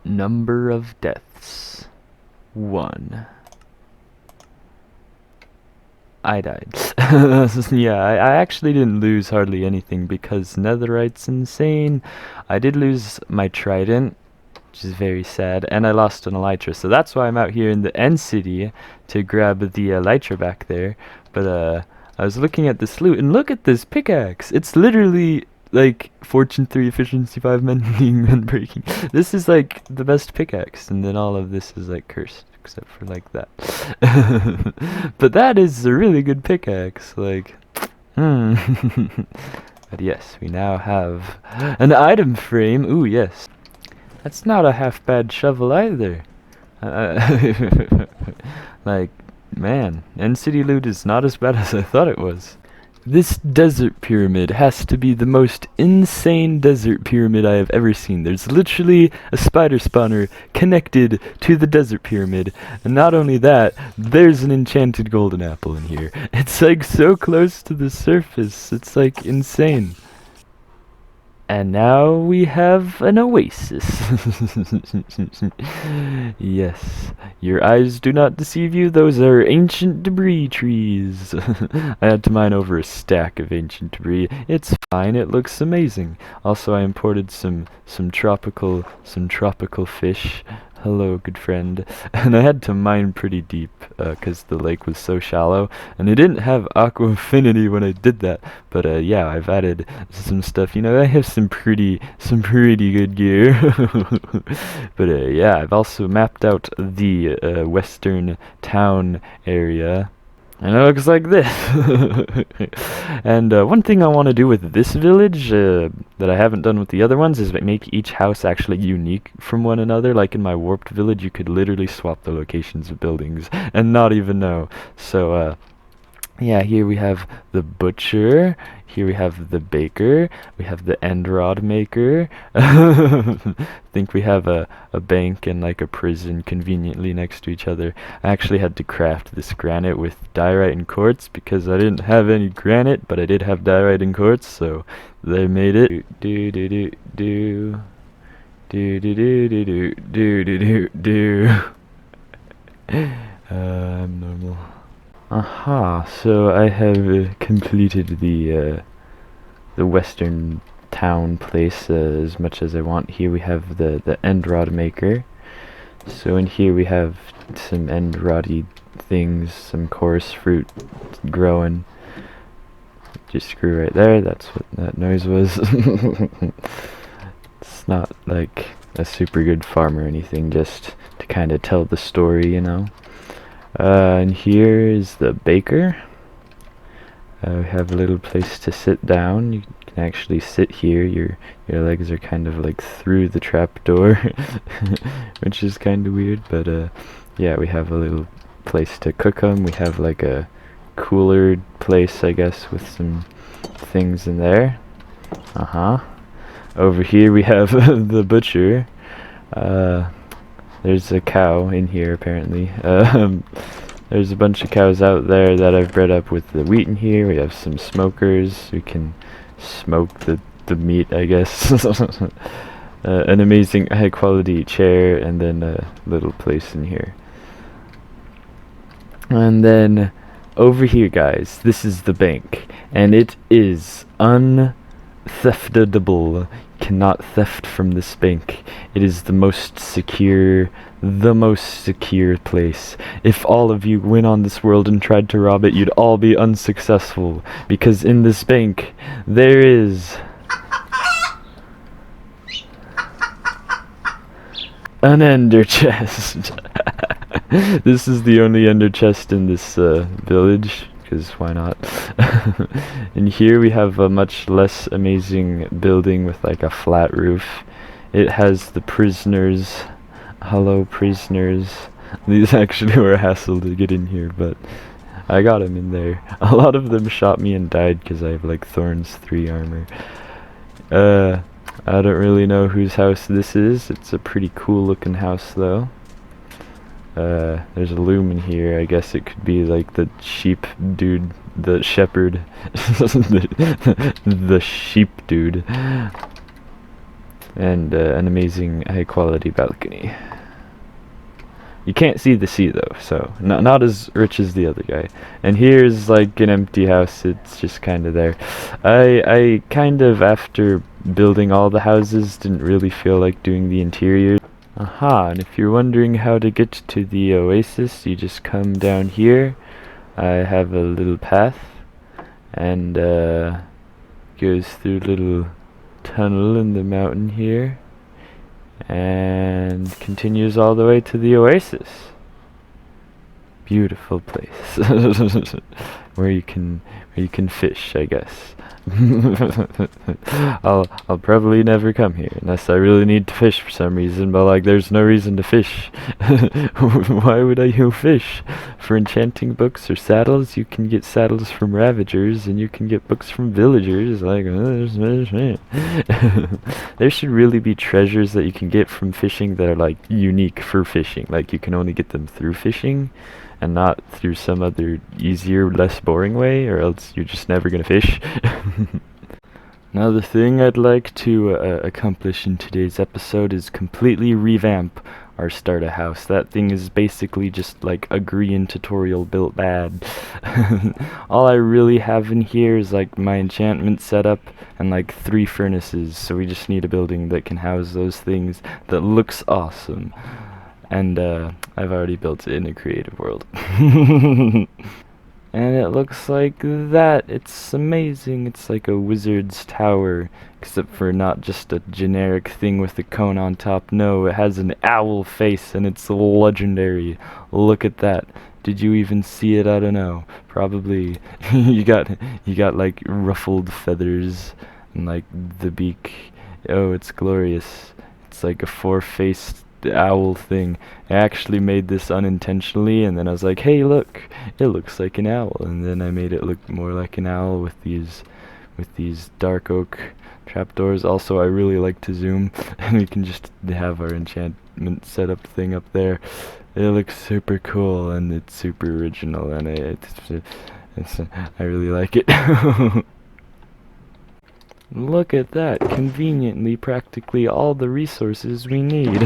Number of deaths. 1. I died. Yeah, I actually didn't lose hardly anything because netherite's insane. I did lose my trident, which is very sad, and I lost an elytra, so that's why I'm out here in the end city to grab the elytra back there. But I was looking at this loot, and look at this pickaxe. It's literally like Fortune 3, Efficiency 5, Mending, and Breaking. This is like the best pickaxe, and then all of this is like cursed, except for like that. But that is a really good pickaxe, like, But yes, we now have an item frame. Ooh, yes. That's not a half bad shovel either. Like, man, End City loot is not as bad as I thought it was. This desert pyramid has to be the most insane desert pyramid I have ever seen. There's literally a spider spawner connected to the desert pyramid. And not only that, there's an enchanted golden apple in here. It's like so close to the surface. It's like insane. And now we have an oasis. Yes, your eyes do not deceive you, those are ancient debris trees. I had to mine over a stack of ancient debris. It's fine, it looks amazing. Also, I imported some tropical fish. Hello, good friend. And I had to mine pretty deep, 'cause the lake was so shallow, and I didn't have aqua affinity when I did that. But yeah, I've added some stuff. You know, I have some pretty good gear. But yeah, I've also mapped out the western town area. And it looks like this. And one thing I want to do with this village that I haven't done with the other ones is make each house actually unique from one another. Like in my warped village, you could literally swap the locations of buildings and not even know. So yeah, here we have the butcher, here we have the baker, we have the end rod maker. Think we have a bank and like a prison conveniently next to each other. I actually had to craft this granite with diorite and quartz because I didn't have any granite, but I did have diorite and quartz, so they made it. Do do do do do do do do do do do do. I'm normal. Aha, so I have completed the western town place as much as I want. Here we have the end rod maker. So in here we have some end roddy things, some chorus fruit growing. Just screw right there, that's what that noise was. It's not like a super good farm or anything, just to kind of tell the story, you know. And here is the baker. We have a little place to sit down. You can actually sit here. Your legs are kind of like through the trapdoor, which is kind of weird. But yeah, we have a little place to cook them. We have like a cooler place, I guess, with some things in there. Over here we have the butcher. There's a cow in here, apparently. There's a bunch of cows out there that I've bred up with the wheat in here. We have some smokers. We can smoke the meat, I guess. An amazing high-quality chair, and then a little place in here. And then, over here, guys, this is the bank. And it is untheftable. Cannot theft from this bank. It is the most secure place. If all of you went on this world and tried to rob it, you'd all be unsuccessful, because in this bank there is an ender chest. This is the only ender chest in this village, because why not? And here we have a much less amazing building with like a flat roof. It has the prisoners. Hello, prisoners. These actually were a hassle to get in here, but I got them in there. A lot of them shot me and died because I have like Thorns 3 armor. I don't really know whose house this is. It's a pretty cool looking house though. There's a loom in here. I guess it could be like the sheep dude, the shepherd, the sheep dude. and an amazing high-quality balcony. You can't see the sea though, so not as rich as the other guy. And here's like an empty house. It's just kind of there. I kind of, after building all the houses, didn't really feel like doing the interior. Aha, and if you're wondering how to get to the oasis, you just come down here. I have a little path, and goes through a little tunnel in the mountain here, and continues all the way to the oasis. Beautiful place where you can fish, I guess. I'll probably never come here unless I really need to fish for some reason, but like there's no reason to fish. Why would I go fish? For enchanting books or saddles, you can get saddles from ravagers, and you can get books from villagers. Like there should really be treasures that you can get from fishing that are like unique for fishing. Like you can only get them through fishing and not through some other easier, less boring way, or else you're just never gonna fish. Another thing I'd like to accomplish in today's episode is completely revamp our starter house. That thing is basically just like a green tutorial built bad. All I really have in here is like my enchantment setup and like 3 furnaces, so we just need a building that can house those things that looks awesome. And I've already built it in a creative world. And it looks like that. It's amazing. It's like a wizard's tower, except for not just a generic thing with a cone on top. No, it has an owl face, and it's legendary. Look at that. Did you even see it? I don't know. Probably. you got like ruffled feathers and like the beak. Oh, it's glorious. It's like a 4-faced owl thing. I actually made this unintentionally, and then I was like, hey look, it looks like an owl, and then I made it look more like an owl with these dark oak trapdoors. Also, I really like to zoom, and we can just have our enchantment setup thing up there. It looks super cool, and it's super original, and I really like it. Look at that, conveniently practically all the resources we need.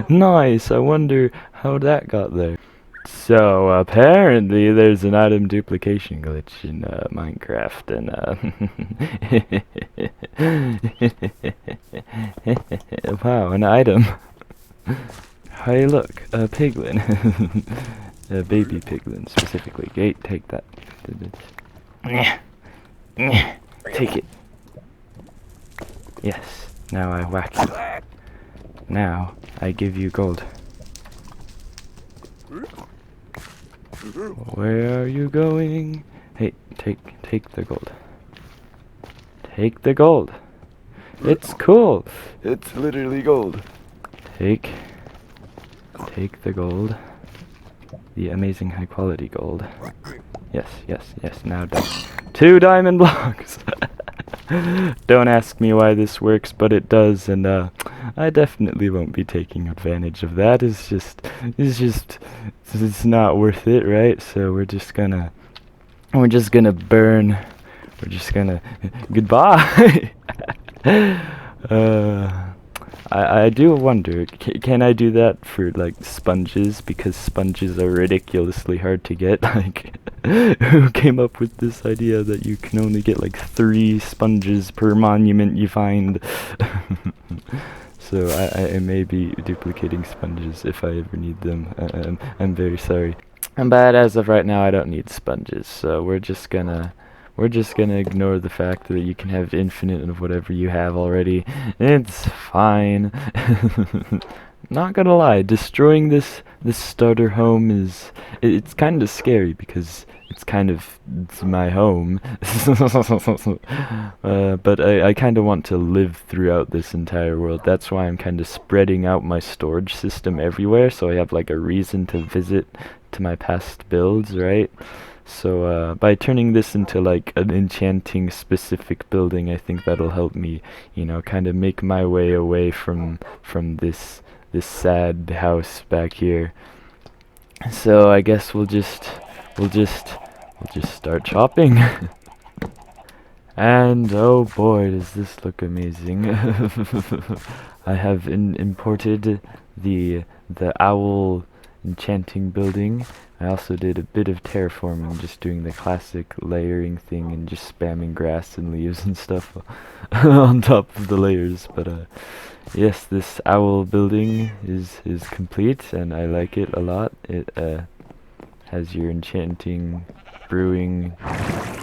Nice, I wonder how that got there. So, apparently there's an item duplication glitch in Minecraft, and wow, an item. Hey look, a piglin. A baby piglin, specifically. Gate, take that. Take it. Yes, now I whack you. Now I give you gold. Where are you going? Hey, take the gold. Take the gold. It's cool. It's literally gold. Take the gold. The amazing high quality gold. Yes, now done. 2 diamond blocks. Don't ask me why this works, but it does, and I definitely won't be taking advantage of that. It's not worth it, right? So we're just gonna burn. We're just gonna goodbye. I do wonder, can I do that for like sponges, because sponges are ridiculously hard to get? Like, who came up with this idea that you can only get like 3 sponges per monument you find? So I may be duplicating sponges if I ever need them. I'm very sorry. But as of right now, I don't need sponges, so we're just gonna ignore the fact that you can have infinite of whatever you have already. It's fine. Not gonna lie, destroying this starter home it's kind of scary, because it's my home. But I kind of want to live throughout this entire world. That's why I'm kind of spreading out my storage system everywhere, so I have like a reason to visit to my past builds, right? So by turning this into like an enchanting specific building, I think that'll help me, kind of make my way away from this sad house back here. So I guess we'll just start chopping. And oh boy, does this look amazing. I have imported the owl enchanting building. I also did a bit of terraforming, just doing the classic layering thing and just spamming grass and leaves and stuff on top of the layers. But yes, this owl building is complete, and I like it a lot. It has your enchanting, brewing,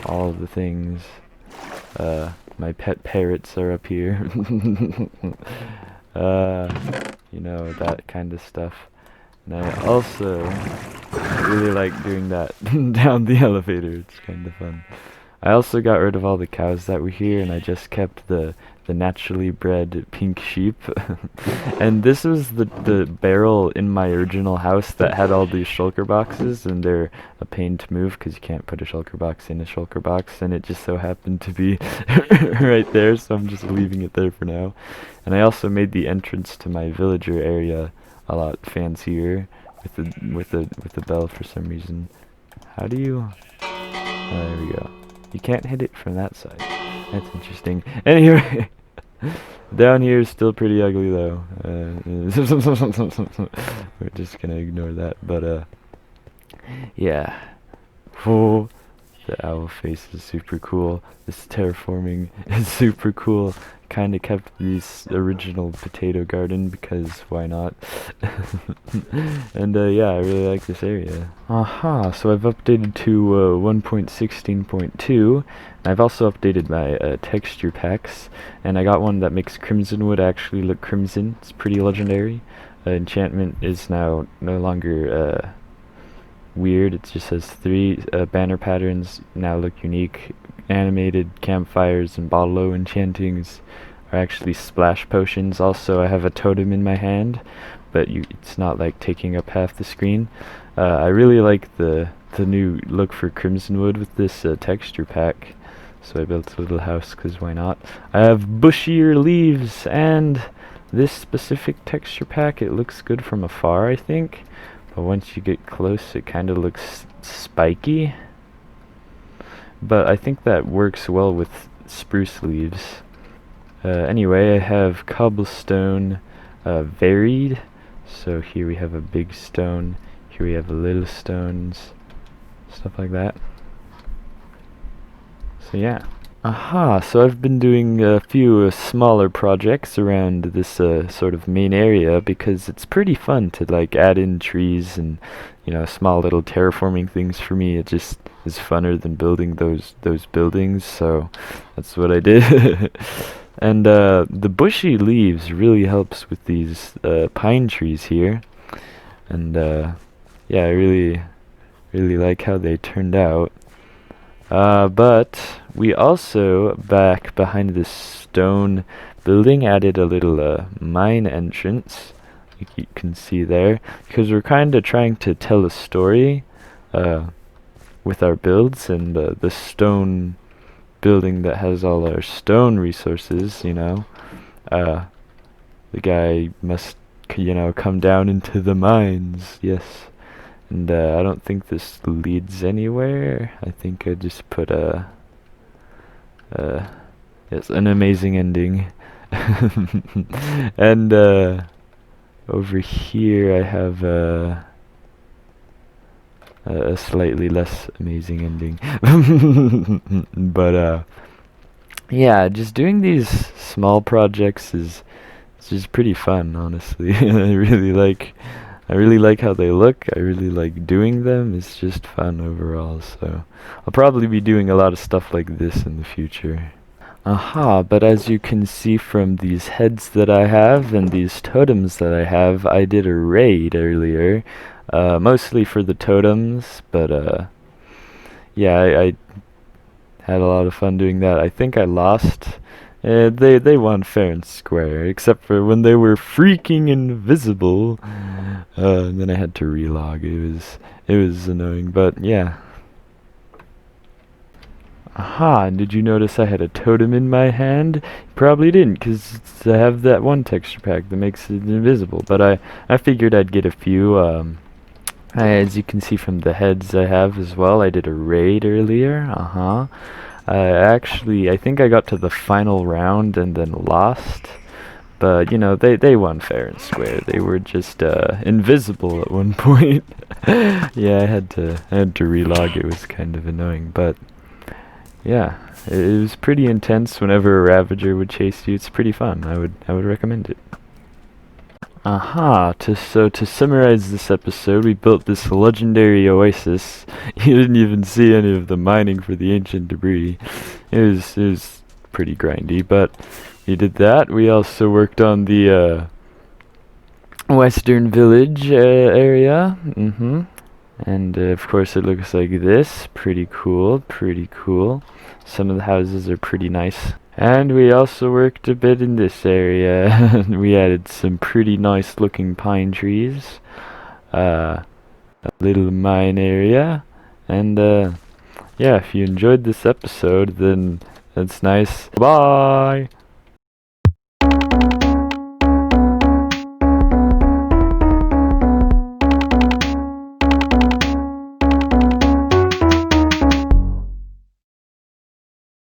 all the things. My pet parrots are up here. You know, that kind of stuff. And I also really like doing that down the elevator. It's kind of fun. I also got rid of all the cows that were here, and I just kept the naturally bred pink sheep. And this was the barrel in my original house that had all these shulker boxes, and they're a pain to move because you can't put a shulker box in a shulker box, and it just so happened to be right there, so I'm just leaving it there for now. And I also made the entrance to my villager area a lot fancier with the bell for some reason. How do you? Oh, there we go. You can't hit it from that side. That's interesting. Anyway, down here is still pretty ugly though. We're just gonna ignore that. But yeah. Oh, the owl face is super cool. This terraforming is super cool. Kinda kept this original potato garden because why not? And yeah, I really like this area. Aha, so I've updated to 1.16.2. I've also updated my texture packs, and I got one that makes crimson wood actually look crimson. It's pretty legendary. Enchantment is now no longer weird. It just says 3 banner patterns now look unique. Animated campfires and bottle enchantings are actually splash potions. Also, I have a totem in my hand, but it's not like taking up half the screen. I really like the new look for crimson wood with this texture pack, so I built a little house because why not. I have bushier leaves, and this specific texture pack, it looks good from afar, I think, but once you get close it kind of looks spiky. But I think that works well with spruce leaves. Anyway, I have cobblestone varied. So here we have a big stone, here we have little stones, stuff like that. So yeah. Aha, so I've been doing a few smaller projects around this sort of main area because it's pretty fun to like add in trees and, you know, small little terraforming things. For me, it just is funner than building those buildings, so that's what I did. And the bushy leaves really helps with these pine trees here, and yeah, I really like how they turned out. But we also, back behind this stone building, added a little mine entrance, like you can see there, because we're kind of trying to tell a story with our builds, and the stone building that has all our stone resources, you know, the guy must, you know, come down into the mines, yes. And I don't think this leads anywhere. I think I just put yes, an amazing ending. And over here I have a slightly less amazing ending. But yeah, just doing these small projects is just pretty fun, honestly. I really like how they look. I really like doing them. It's just fun overall, so I'll probably be doing a lot of stuff like this in the future. Aha, but as you can see from these heads that I have and these totems that I have, I did a raid earlier, mostly for the totems, but yeah, I had a lot of fun doing that. I think I lost. They won fair and square, except for when they were freaking invisible. And then I had to relog. It was annoying, but yeah. Aha, did you notice I had a totem in my hand? Probably didn't, because I have that one texture pack that makes it invisible. But I figured I'd get a few. As you can see from the heads I have as well, I did a raid earlier. I think I got to the final round and then lost. But, you know, they won fair and square. They were just, invisible at one point. Yeah, I had to relog. It was kind of annoying, but, yeah. It was pretty intense whenever a Ravager would chase you. It's pretty fun. I would recommend it. Aha, so to summarize this episode, we built this legendary oasis. You didn't even see any of the mining for the ancient debris. It was pretty grindy, but we did that. We also worked on the western village area. And of course it looks like this. Pretty cool, pretty cool. Some of the houses are pretty nice. And we also worked a bit in this area. We added some pretty nice looking pine trees. A little mine area. And yeah, if you enjoyed this episode, then that's nice. Bye!